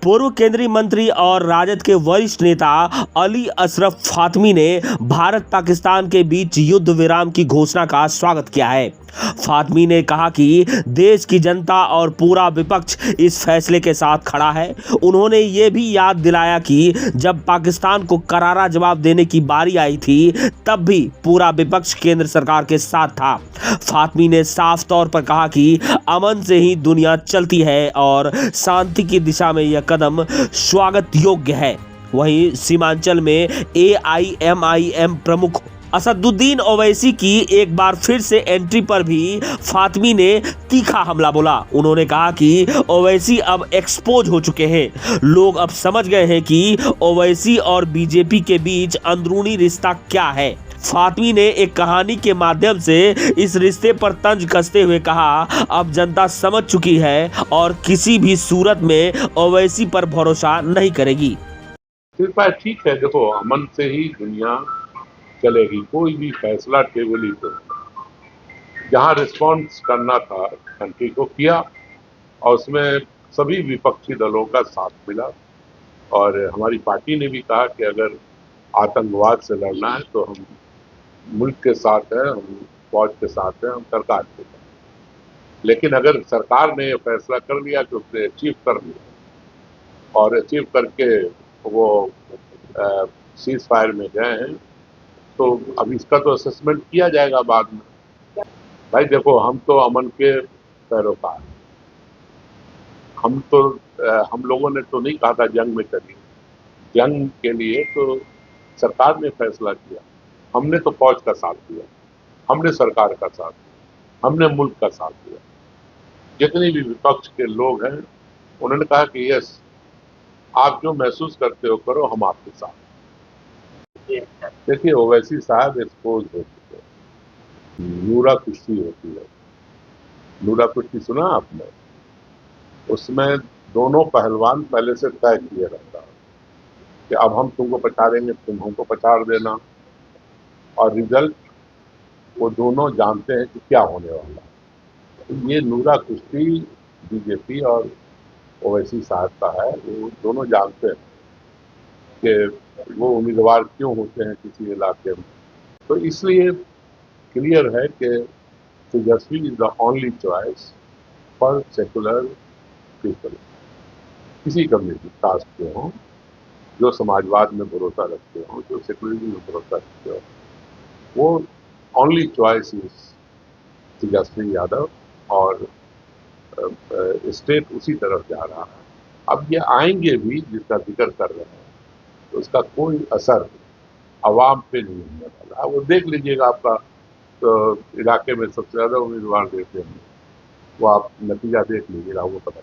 पूर्व केंद्रीय मंत्री और राजद के वरिष्ठ नेता अली अशरफ फातमी ने भारत पाकिस्तान के बीच युद्ध विराम की घोषणा का स्वागत किया है। फातमी ने कहा कि देश की जनता और पूरा विपक्ष इस फैसले के साथ खड़ा है। उन्होंने ये भी याद दिलाया कि जब पाकिस्तान को करारा जवाब देने की बारी आई थी तब भी पूरा विपक्ष केंद्र सरकार के साथ था। फातमी ने साफ तौर पर कहा कि अमन से ही दुनिया चलती है और शांति की दिशा में यह कदम स्वागत योग्य है। वहीं सीमांचल में AIMIM प्रमुख असदुद्दीन ओवैसी की एक बार फिर से एंट्री पर भी फातमी ने तीखा हमला बोला। उन्होंने कहा कि ओवैसी अब एक्सपोज हो चुके हैं। लोग अब समझ गए हैं कि ओवैसी और बीजेपी के बीच अंदरूनी रिश्ता क्या है। फातमी ने एक कहानी के माध्यम से इस रिश्ते पर तंज कसते हुए कहा, अब जनता समझ चुकी है और किसी भी सूरत में ओवैसी पर भरोसा नहीं करेगी। ठीक है, देखो अमन से ही दुनिया चलेगी। कोई भी फैसला टेबल ही तो जहाँ रिस्पॉन्स करना था कंट्री को किया और उसमें सभी विपक्षी दलों का साथ मिला और हमारी पार्टी ने भी कहा कि अगर आतंकवाद से लड़ना है तो हम मुल्क के साथ हैं, हम फौज के साथ हैं, हम सरकार के साथ हैं। लेकिन अगर सरकार ने यह फैसला कर लिया कि उसने अचीव कर लिया और अचीव करके वो सीज फायर में गए हैं तो अब इसका तो असेसमेंट किया जाएगा बाद में। भाई देखो, हम तो अमन के पैरोकार, हम लोगों ने तो नहीं कहा था जंग में करिए। जंग के लिए तो सरकार ने फैसला किया, हमने तो फौज का साथ दिया, हमने सरकार का साथ दिया, हमने मुल्क का साथ दिया। जितने भी विपक्ष के लोग हैं उन्होंने कहा कि यस, आप जो महसूस करते हो करो, हम आपके साथ। देखिए, ओवैसी साहब एक्सपोज हो चुके हैं। नूरा कुश्ती होती है, नूरा कुश्ती सुना आपने? उसमें दोनों पहलवान पहले से तय किए रहता है कि अब हम तुमको पछाड़ेंगे, तुम हमको पछाड़ देना, और रिजल्ट वो दोनों जानते हैं कि क्या होने वाला है। तो ये नूरा कुश्ती बीजेपी और ओवैसी साहब का है। वो दोनों जानते हैं कि वो उम्मीदवार क्यों होते हैं किसी इलाके में। तो इसलिए क्लियर है कि Tejashwi is the only choice for secular people. किसी कम्युनिटी कास्ट के हों, जो समाजवाद में भरोसा रखते हों, जो सेकुलरिज्म में भरोसा रखते हो, वो only choice is Tejashwi Yadav और स्टेट उसी तरफ जा रहा है। अब ये आएंगे भी जिसका जिक्र कर रहे हैं तो उसका कोई असर अवाम पे नहीं होने वाला। वो देख लीजिएगा, आपका तो इलाके में सबसे ज़्यादा उम्मीदवार देते हैं, वो आप नतीजा देख लीजिएगा, वो पता